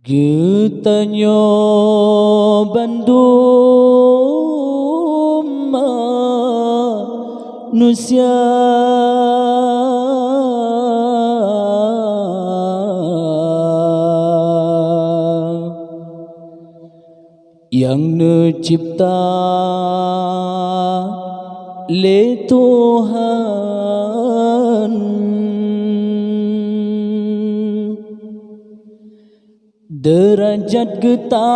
Getanyo Bandung manusia yang necipta le Tuhan, derajat getanyo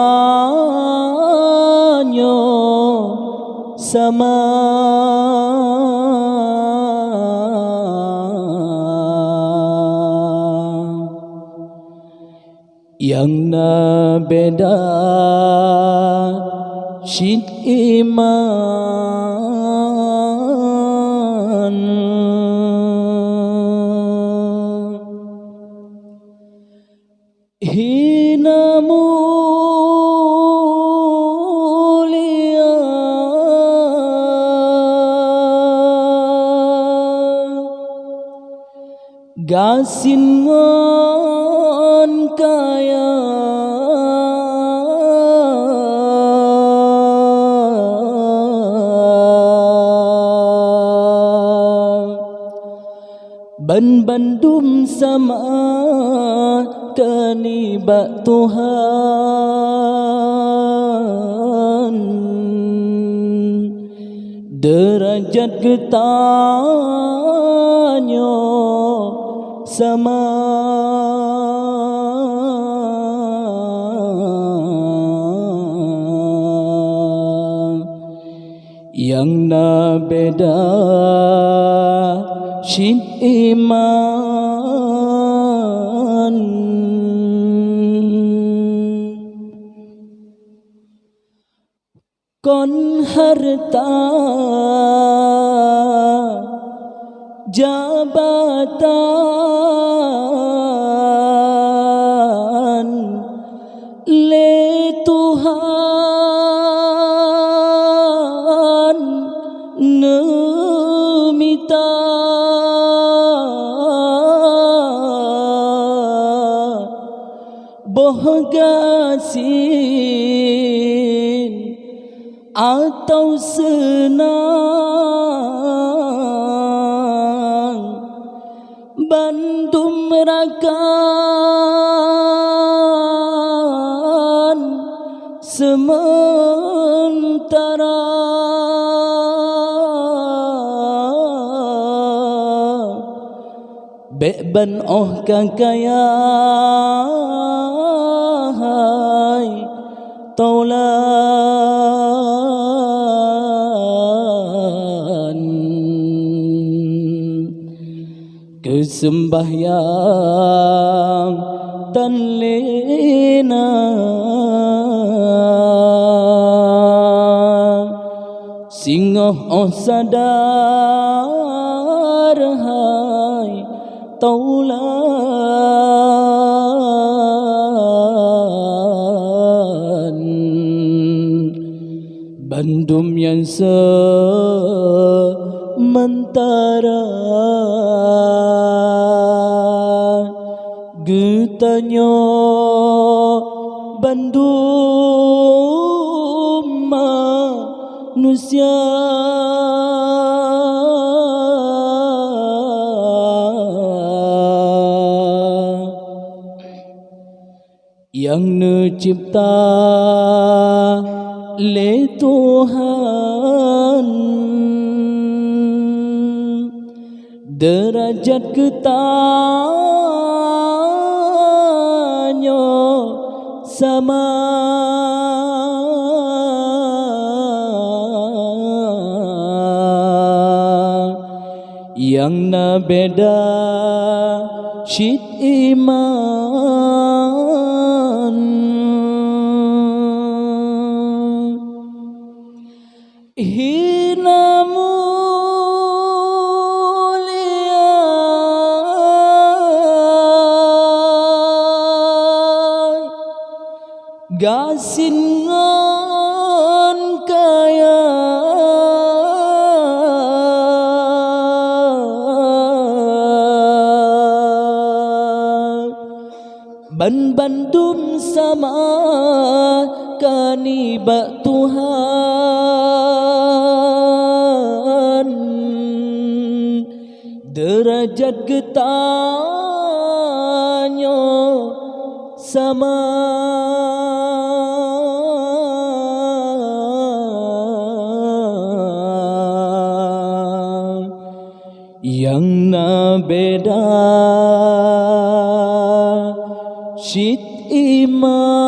sama yang na beda syid iman hina mulia gasin ngon kaya ban bandum sama kanibak Tuhan, derajat getanyo sama yang na beda syid iman kon harta jabatan le Tuhan nemita boh gasin atau senang bandum merakan sementara beban oh kakaya hai taulan kesembahyang tan lena singoh oh sadar hai taulan bandum yang sementara getanyo bandum manusia yang necipta le Tuhan, derajat getanyo sama yang na beda syid iman hina mulia gasin ngon kaya ban bandum sama kanibak Tuhan, derajat getanyo sama. Yang na beda syit iman